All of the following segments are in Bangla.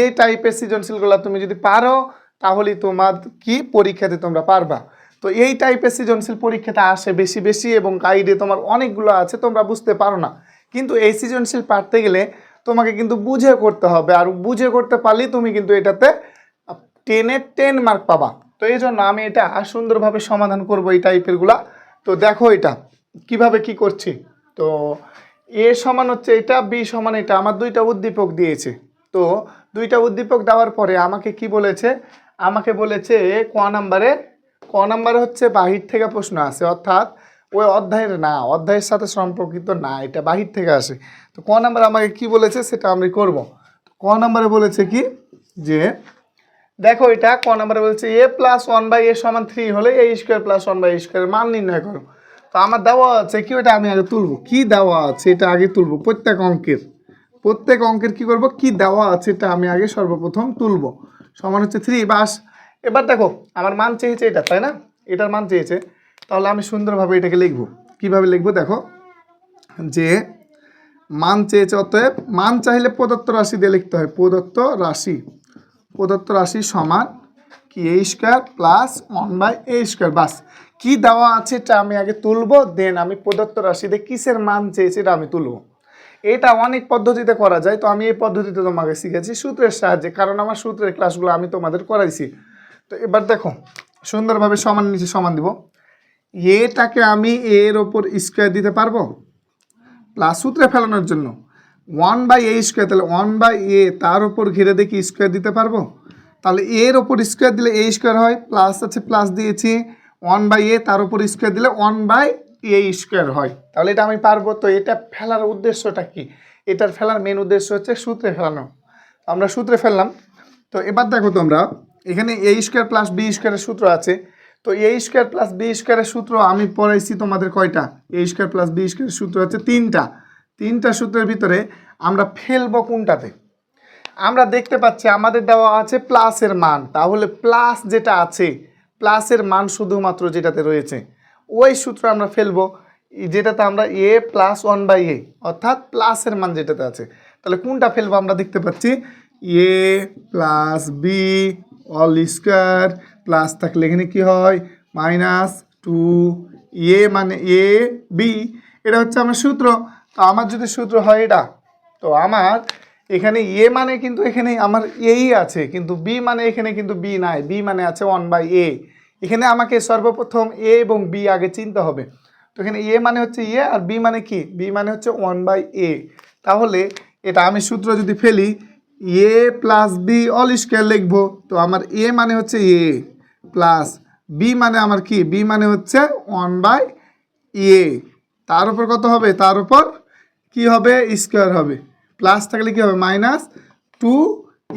এই টাইপের সৃজনশীলগুলো তুমি যদি পারো তাহলে তোমার কি পরীক্ষাতে তোমরা পারবা। তো এই টাইপের সৃজনশীল পরীক্ষাতে আসে বেশি বেশি এবং গাইডে তোমার অনেকগুলো আছে, তোমরা বুঝতে পারো না। কিন্তু এই সৃজনশীল পারতে গেলে তোমাকে কিন্তু বুঝে করতে হবে, আর বুঝে করতে পারলেই তুমি কিন্তু এটাতে 10-এ 10 মার্ক পাবা। তো এই জন্য আমি এটা সুন্দরভাবে সমাধান করব এই টাইপেরগুলা। তো দেখো এটা কিভাবে কি করছি। তো এ সমান হচ্ছে এটা, বি সমান এটা, আমার দুইটা উদ্দীপক দিয়েছে। তো দুইটা উদ্দীপক দেওয়ার পরে আমাকে কি বলেছে, আমাকে বলেছে ক নাম্বারে হচ্ছে বাহির থেকে প্রশ্ন আসে, অর্থাৎ ওই অধ্যায়ের না, অধ্যায়ের সাথে সম্পর্কিত না, এটা বাহির থেকে আসে। তো ক নাম্বারে আমাকে কি বলেছে সেটা আমি করব। ক নাম্বারে বলেছে কি যে দেখো এটা ক নাম্বারে বলেছে a + 1/a = 3 হলে a² + 1/a² মান নির্ণয় করো। তো আমার দেওয়া আছে কি, ওটা আমি আগে তুলব। কি দেওয়া আছে এটা আগে তুলব। প্রত্যেক অঙ্কের কি করব, কি দেওয়া আছে এটা আমি আগে সর্বপ্রথম তুলব। সমান হচ্ছে 3 বাস। এবার দেখো আমার মান চেয়েছে এটা, তাই না, এটার মান চেয়েছে। তাহলে আমি সুন্দরভাবে এটাকে লিখব। কিভাবে লিখব দেখো, যে মান চেয়েছে, অতএব মান চাইলে প্রদত্ত রাশি দিয়ে লিখতে হয়। প্রদত্ত রাশি সমান কি a² + 1/a²। বাস, কি দেওয়া আছে এটা আমি আগে তুলব, দেন আমি প্রদত্ত রাশিতে কিসের মান চেয়েছি এটা আমি তুলব। এটা অনেক পদ্ধতিতে করা যায়। তো আমি এই পদ্ধতিতে তোমাকে শিখেছি সূত্রের সাহায্যে, কারণ আমার সূত্রের ক্লাসগুলো আমি তোমাদের করাইছি। তো এবার দেখো সুন্দরভাবে সমান নিচে সমান দিব। এটাকে আমি এর ওপর স্কোয়ার দিতে পারবো প্লাস সূত্রে ফেলানোর জন্য 1/a², তাহলে 1/a তার উপর ঘিরে দেখি স্কোয়ার দিতে পারবো। তাহলে এর ওপর স্কোয়ার দিলে a² হয়, প্লাস আছে প্লাস দিয়েছি, 1/a তার উপর স্কোয়ার দিলে 1/a² হয়। তাহলে এটা আমি পারবো। তো এটা ফেলার উদ্দেশ্যটা কি, এটার ফেলার মেন উদ্দেশ্য হচ্ছে সূত্রে ফেলানো। আমরা সূত্রে ফেললাম। তো এবার দেখো তোমরা এখানে a² + b² এর সূত্র আছে। তো a² + b² এর সূত্র আমি পড়াইছি তোমাদের কয়টা, a² + b² এর সূত্র হচ্ছে তিনটা সূত্রের ভিতরে আমরা ফেলবো কোনটাতে। আমরা দেখতে পাচ্ছি আমাদের দেওয়া আছে প্লাসের মান, তাহলে প্লাস যেটা আছে, প্লাসের মান শুধুমাত্র যেটাতে রয়েছে ওই সূত্র আমরা ফেলবো, যেটাতে আমরা a + 1/a, অর্থাৎ প্লাসের মান যেটাতে আছে। তাহলে কোনটা ফেলবো আমরা দেখতে পাচ্ছি a + b all² প্লাস থাকলে এখানে কি হয় -2a, মানে a b, এটা হচ্ছে আমার সূত্র। তো আমার যদি সূত্র হয় এটা, তো আমার এখানে এ মানে কিন্তু এখানে আমার এই আছে, কিন্তু বি মানে এখানে কিন্তু বি নাই, বি মানে আছে 1/a। এখানে আমাকে সর্বপ্রথম এ এবং বি আগে চিনতে হবে। তো এখানে এ মানে হচ্ছে এ, আর বি মানে কি, বি মানে হচ্ছে 1/a। তাহলে এটা আমি সূত্র যদি ফেলি a + b all² লিখবো। তো আমার এ মানে হচ্ছে এ, প্লাস বি মানে আমার কি, বি মানে হচ্ছে 1/a, তার উপর কত হবে, তার উপর কি হবে স্কোয়ার হবে, প্লাস থাকলে কি হবে -2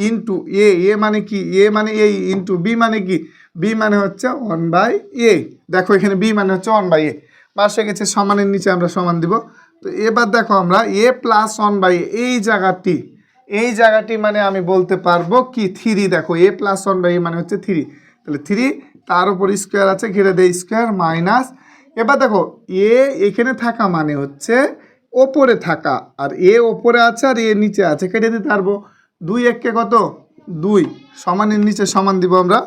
ইন্টু এ, এ মানে কি, এ মানে এই, ইন্টু বি মানে কি, বি মানে হচ্ছে 1/a। দেখো এখানে বি মানে হচ্ছে 1/a। বাস হয়ে গেছে। সমানের নিচে আমরা সমান দিব। তো এবার দেখো আমরা a + 1/a এই জায়গাটি মানে আমি বলতে পারবো কি 3। দেখো a + 1/a মানে হচ্ছে 3, তাহলে 3 তার উপর স্কোয়ার আছে, ঘিরে দেয় স্কোয়ার মাইনাস। এবার দেখো এ এখানে থাকা মানে হচ্ছে ওপরে থাকা, আর এ ওপরে আছে আর এ নিচে আছে, কেটে দিতে পারবো। 2 1 কত 2, সমানের নিচে সমান দিব আমরা।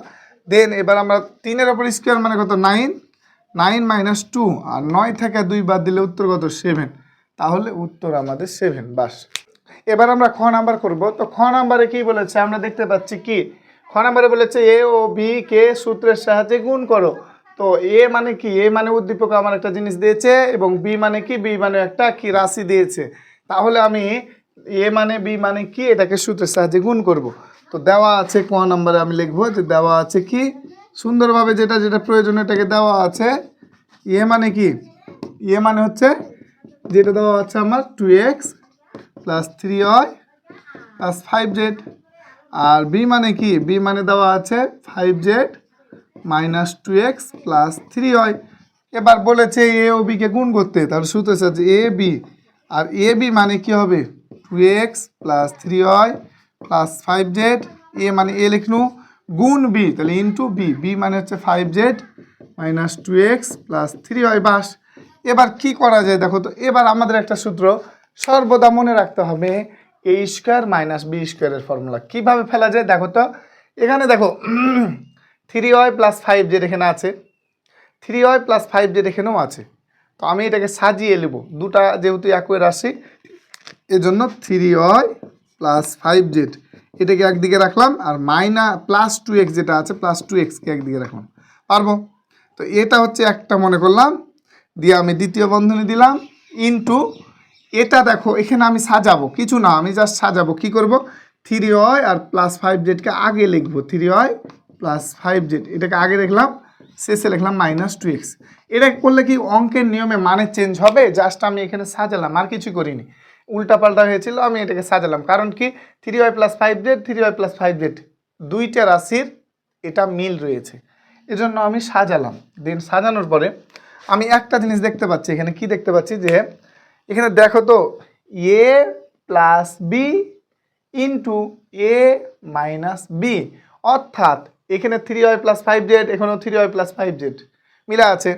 দেন এবার আমরা 3-এর ওপর স্কোয়ার মানে কত 9, 9 - 2, আর 9 থেকে 2 বাদ দিলে উত্তর কত 7। তাহলে উত্তর আমাদের 7। বাস। এবার আমরা খ নাম্বার করব। তো খ নাম্বারে কি বলেছে আমরা দেখতে পাচ্ছি কি, খ নাম্বারে বলেছে এ ও বি কে সূত্রের সাহায্যে গুণ করো। তো এ মানে কি, এ মানে উদ্দীপক আমার একটা জিনিস দিয়েছে, এবং বি মানে কি, বি মানে একটা কি রাশি দিয়েছে। তাহলে আমি এ মানে বি মানে কি এটাকে সূত্রের সাহায্যে গুণ করব। তো দেওয়া আছে ক নাম্বারে আমি লিখবো যে দেওয়া আছে কি সুন্দরভাবে যেটা যেটা প্রয়োজন এটাকে দেওয়া আছে। এ মানে কি, এ মানে হচ্ছে যেটা দেওয়া আছে আমার 2x + 3y + 5z, আর বি মানে কি, বি মানে দেওয়া আছে 5z - 2x + 3y। এবার বলেছে এ ও বি কে গুণ করতে, তাহলে সূত্র আছে A B, R A B মানে কি হবে 2x + 3y + 5z, এ মানে এ লিখনু, গুণ বি তাহলে ইন্টু বি, বি মানে হচ্ছে 5z - 2x + 3y। বাস। এবার কি করা যায় দেখো তো, এবার আমাদের একটা সূত্র সর্বদা মনে রাখতে হবে, এ স্কোয়ার মাইনাস বি স্কোয়ারের ফর্মুলা কীভাবে ফেলা যায় দেখো তো। এখানে দেখো 3y প্লাস 5z এখানে আছে, 3y প্লাস 5z এখানেও আছে। তো আমি এটাকে সাজিয়ে নেব, দুটা যেহেতু একই রাশি এজন্য 3y প্লাস 5z এটাকে একদিকে রাখলাম, আর প্লাস 2x যেটা আছে প্লাস 2xকে একদিকে রাখলাম, পারবো? তো এটা হচ্ছে একটা মনে করলাম, দিয়ে আমি দ্বিতীয় বন্ধনী দিলাম ইনটু এটা দেখো এখানে আমি সাজাবো কিছু না, আমি জাস্ট সাজাবো কি করব, 3y আর প্লাস 5zকে আগে লিখবো, 3y প্লাস 5z এটাকে আগে লিখলাম, শেষে লিখলাম মাইনাস 2x। এটা করলে কি অঙ্কের নিয়মে মানে চেঞ্জ হবে? জাস্ট আমি এখানে সাজালাম, আর কিছু করিনি, উল্টাপাল্টা হয়েছিল, আমি এটাকে সাজালাম। কারণ কি 3y plus 5z 3y plus 5z দুইটা রাশির এটা মিল রয়েছে, এজন্য আমি সাজালাম। দেন সাজানোর পরে আমি একটা জিনিস দেখতে পাচ্ছি, এখানে কি দেখতে পাচ্ছি যে এখানে দেখো তো এ plus b into a minus B, অর্থাৎ এখানে 3y প্লাস 5z এখানেও 3y প্লাস 5z মিলা আছে,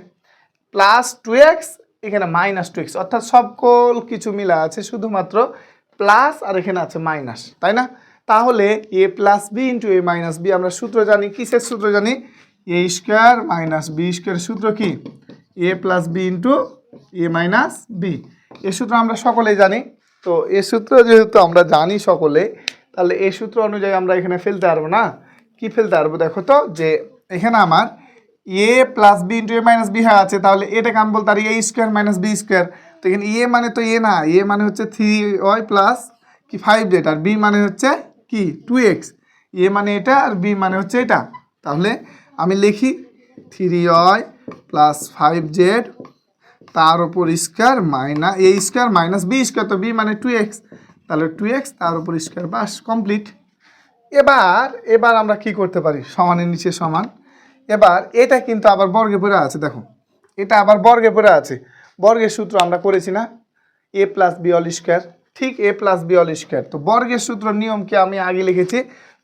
প্লাস 2x এখানে মাইনাস 2x, অর্থাৎ সকল কিছু মিলা আছে, শুধুমাত্র প্লাস আর এখানে আছে মাইনাস, তাই না? তাহলে এ plus b into a minus B আমরা সূত্র জানি, কিসের সূত্র জানি? এ স্কোয়ার মাইনাস বি স্কোয়ার সূত্র কি? এ plus b into a minus B, এ সূত্র আমরা সকলেই জানি। তো এ সূত্র যেহেতু আমরা জানি সকলে, তাহলে এই সূত্র অনুযায়ী আমরা এখানে ফেলতে পারবো না, কি ফেলতে পারবো দেখো তো, যে এখানে আমার এ plus b into a minus B হয়ে আছে, তাহলে এটাকে আমি বলতে পারি এ স্কোয়ার মাইনাস বি স্কোয়ার। তো এখানে এ মানে তো এ না, এ মানে হচ্ছে 3y প্লাস কি 5z, আর বি মানে হচ্ছে কি 2x, এ মানে এটা আর বি মানে হচ্ছে এটা। তাহলে আমি লিখি 3y প্লাস 5z তার উপর স্কোয়ার মাইনাস এ স্কোয়ার মাইনাস বি স্কোয়ার, তো বি মানে 2x, তাহলে 2x তার উপর স্কোয়ার, বাস কমপ্লিট। এবার আমরা কি করতে পারি, সমানের নিচে সমান। এবার এটা কিন্তু আবার বর্গে পড়ে আছে, দেখো এটা আবার বর্গে পড়ে আছে, বর্গের সূত্র আমরা করেছি না, এ প্লাস বি অল স্কোয়ার, ঠিক এ প্লাস বি অল স্কোয়ার। তো বর্গের সূত্র নিয়মকে আমি আগে লিখেছি,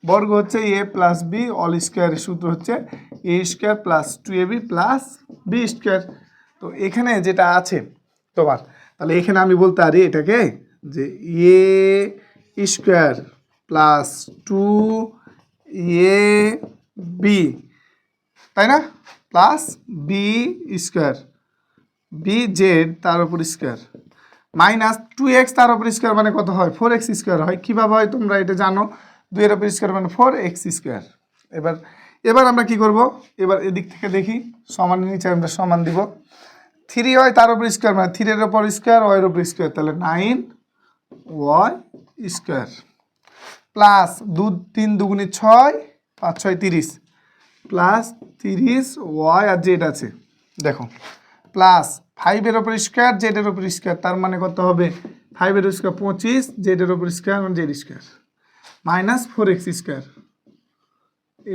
বর্গ হচ্ছে এ প্লাস বি অল স্কোয়ারের সূত্র হচ্ছে a square plus 2ab plus b square. তো এখানে যেটা আছে তোমার, তাহলে এখানে আমি বলতে পারি এটাকে যে এ স্কোয়ার প্লাস 2ab, তাই না, plus b square b z তার উপর স্কোয়ার মাইনাস 2x তার উপর স্কোয়ার মানে কত হয়, 4x স্কোয়ার হয়। কীভাবে হয় তোমরা এটা জানো, 2 এর উপর স্কোয়ার মানে 4x স্কোয়ার। এবার আমরা কি করব, এবার এদিক থেকে দেখি, সমানের নিচে আমরা সমান দিব, 3y তার উপর স্কোয়ার মানে 3 এর উপর স্কোয়ার y এর উপর স্কোয়ার, তাহলে 9y স্কোয়ার প্লাস 2 3 দুগুণে 6 5 6 30 প্লাস 30y আর জেড আছে দেখো, প্লাস 5 এর উপর স্কোয়ার জেড এর উপর স্কোয়ার, তার মানে কত হবে 5 এর স্কোয়ার 25 জেড এর উপর স্কোয়ার মানে Z square minus 4x square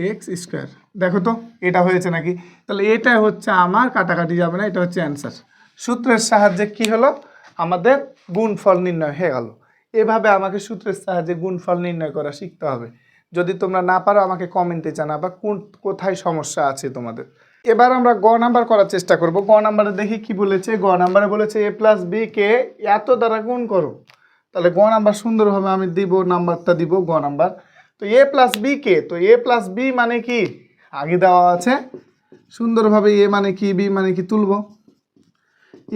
x square. দেখো তো এটা হয়েছে নাকি? তাহলে এটা হচ্ছে আমার, কাটাকাটি যাবে না, এটা হচ্ছে অ্যান্সার। সূত্রের সাহায্যে কি হলো, আমাদের গুণফল নির্ণয় হয়ে গেল। এভাবে আমাকে সূত্রের সাহায্যে গুণফল নির্ণয় করা শিখতে হবে। যদি তোমরা না পারো আমাকে কমেন্টে জানাবা কোথায় সমস্যা আছে তোমাদের। এবার আমরা গ নাম্বার করার চেষ্টা করব। গ নাম্বারে দেখি কি বলেছে। গ নাম্বারে বলেছে এ প্লাস বি কে এত দ্বারা গুণ করো। তাহলে গ নাম্বার সুন্দরভাবে আমি দিব, নাম্বারটা দিব গ নাম্বার। তো এ প্লাস বি কে, তো এ প্লাস বি মানে কি আগে দেওয়া আছে, সুন্দরভাবে এ মানে কি বি মানে কি তুলব।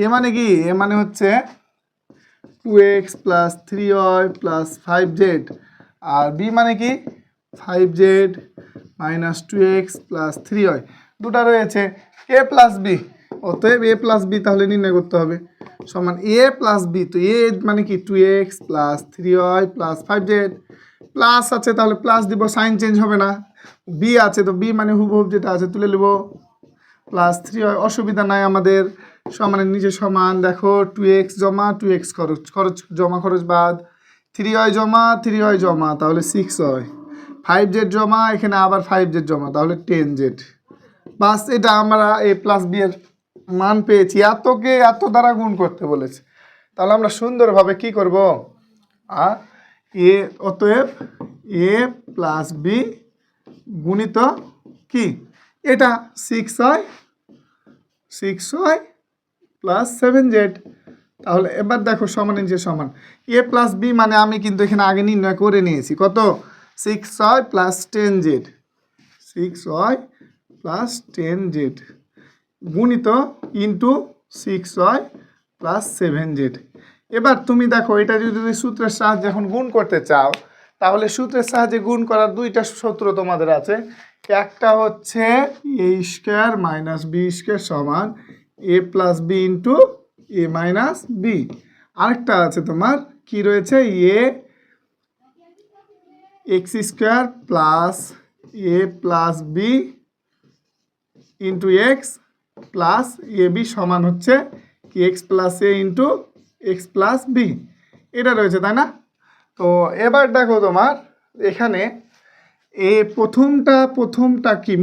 এ মানে কি, এ মানে হচ্ছে 2x plus 3y plus 5z, আর বি মানে কি 5z minus 2x plus 3y, দুটা রয়েছে এ প্লাস বি। অতএব এ প্লাস বি তাহলে নির্ণয় করতে হবে সমান এ প্লাস বি। তো এ মানে কি 2x plus 3y plus 5z, plus আছে তাহলে প্লাস দিব, সাইন চেঞ্জ হবে না। বি আছে তো বি মানে হুবহুব যেটা আছে তুলে নেব, প্লাস 3y, অসুবিধা নাই আমাদের। সমানের নিচে সমান, দেখো 2x জমা 2x খরচ জমা খরচ বাদ, 3y জমা 3y জমা তাহলে 6y, 5z জমা এখানে আবার 5z জমা তাহলে 10z। বাস, এটা আমরা এ প্লাস বি এর মান পেয়েছি। এতকে এত দ্বারা গুণ করতে বলেছে, তাহলে আমরা সুন্দরভাবে কি করব, অতএব এ প্লাস বি গুণিত কি এটা 6y প্লাস 7z, তাহলে এবার দেখো সমান যে সমান এ প্লাস বি মানে আমি কিন্তু এখানে আগে নির্ণয় করে নিয়েছি কত 6y plus 10z 6y plus 10z গুণিত ইন্টু 6y প্লাস 7z। এবার তুমি দেখো এটা যদি সূত্রের সাহায্যে এখন গুণ করতে চাও তাহলে সূত্রের সাহায্যে গুণ করার দুইটা সূত্র তোমাদের আছে। একটা হচ্ছে a square minus b square সমান a plus b into a minus b. আরেকটা আছে তোমার কি রয়েছে a x square plus a plus b into x plus a b সমান হচ্ছে কি x plus a into x plus b, এটা রয়েছে তাই না। তো এবার দেখো তোমার এখানে এ প্রথমটা কি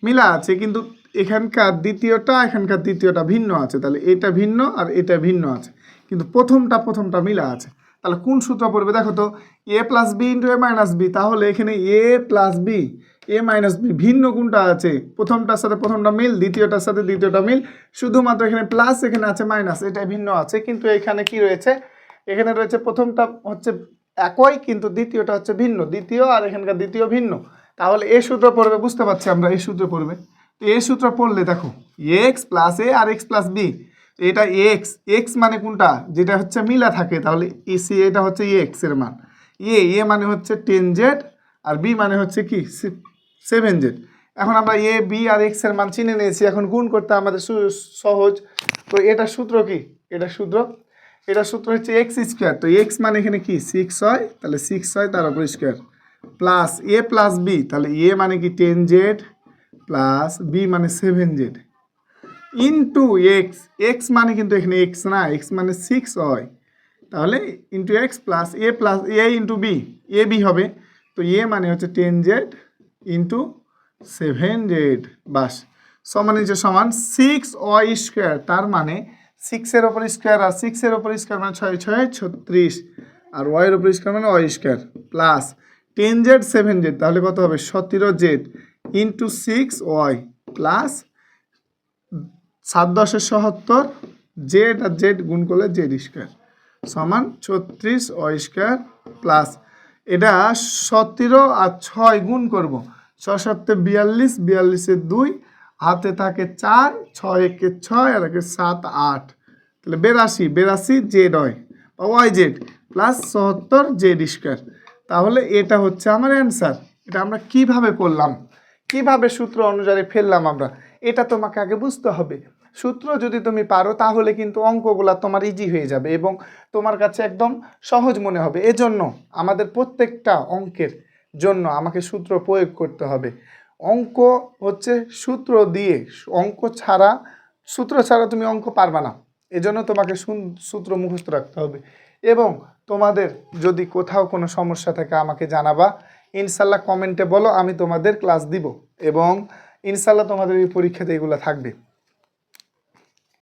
মিলা আছে কিন্তু এখানকার দ্বিতীয়টা ভিন্ন আছে, তাহলে এটা ভিন্ন আর এটা ভিন্ন আছে কিন্তু প্রথমটা মিলা আছে। তাহলে কোন সূত্র পড়বে দেখো তো এ plus b into a minus B, তাহলে এখানে এ plus B A minus B ভিন্ন কোনটা আছে প্রথমটার সাথে প্রথমটা মিল, দ্বিতীয়টার সাথে দ্বিতীয়টা মিল, শুধুমাত্র এখানে প্লাস এখানে আছে মাইনাস, এটাই ভিন্ন আছে। কিন্তু এখানে কি রয়েছে এখানে রয়েছে প্রথমটা হচ্ছে একই কিন্তু দ্বিতীয়টা হচ্ছে ভিন্ন, দ্বিতীয় আর এখানকার দ্বিতীয় ভিন্ন, তাহলে এ সূত্র পড়বে বুঝতে পারছি আমরা এই সূত্র পড়বে। তো এই সূত্র পড়লে দেখো এক্স প্লাস এ আর এক্স প্লাস বি, এটা এক্স মানে কোনটা যেটা হচ্ছে মিলা থাকে, তাহলে এসি এটা হচ্ছে এক্স এর মান, এ মানে হচ্ছে 10z আর বি মানে হচ্ছে কি 7z। এখন আমরা এ বি আর এক্স এর মান চিনে নিয়েছি, এখন গুণ করতে আমাদের সহজ। তো এটা সূত্র কি এটা সূত্র হচ্ছে এক্স স্কোয়ার, তো এক্স মানে এখানে কি 6y, তাহলে 6y তার উপর square plus a plus B, তাহলে এ মানে কি 10z প্লাস বি মানে 7z ইন্টু এক্স মানে কিন্তু এখানে এক্স না, এক্স মানে 6y, তাহলে into x plus a into B, A B হবে, তো এ মানে হচ্ছে 10z ইন্টু 7z বাস সমান হচ্ছে সমান 6y স্কোয়ার, তার মানে 6-এর ওপর স্কোয়ার আর 6-এর ওপর স্কোয়ার মানে 6 6 36 আর ওয়াইয়ের ওপর স্কোয়ার মানে Y square plus 10z 7z, তাহলে কত হবে 17z into 6y plus 7×10 = 77, z আর জেড গুণ করলে জেড স্কোয়ার সমান 36y স্কোয়ার প্লাস এটা 17 আর 6 গুণ করব, 6 7 42, 42 2 হাতে থাকে 4, 6 1 6 আর 1 7 8, তাহলে 82 জেড হয় বা y z plus 74 z square. তাহলে এটা হচ্ছে আমার অ্যান্সার। এটা আমরা কিভাবে করলাম, কিভাবে সূত্র অনুযায়ী ফেললাম আমরা, এটা তোমাকে আগে বুঝতে হবে। সূত্র যদি তুমি পারো তাহলে কিন্তু অঙ্কগুলো তোমার ইজি হয়ে যাবে এবং তোমার কাছে একদম সহজ মনে হবে। এজন্য আমাদের প্রত্যেকটা অঙ্কের জন্য আমাকে সূত্র প্রয়োগ করতে হবে। অঙ্ক হচ্ছে সূত্র দিয়ে, সূত্র ছাড়া তুমি অঙ্ক পারবা না, এজন্য তোমাকে সূত্র মুখস্থ রাখতে হবে। এবং তোমাদের যদি কোথাও কোনো সমস্যা থাকে আমাকে জানাবা, ইনশাল্লাহ কমেন্টে বলো, আমি তোমাদের ক্লাস দিব এবং ইনশাল্লাহ তোমাদের এই পরীক্ষাতে এগুলো থাকবে।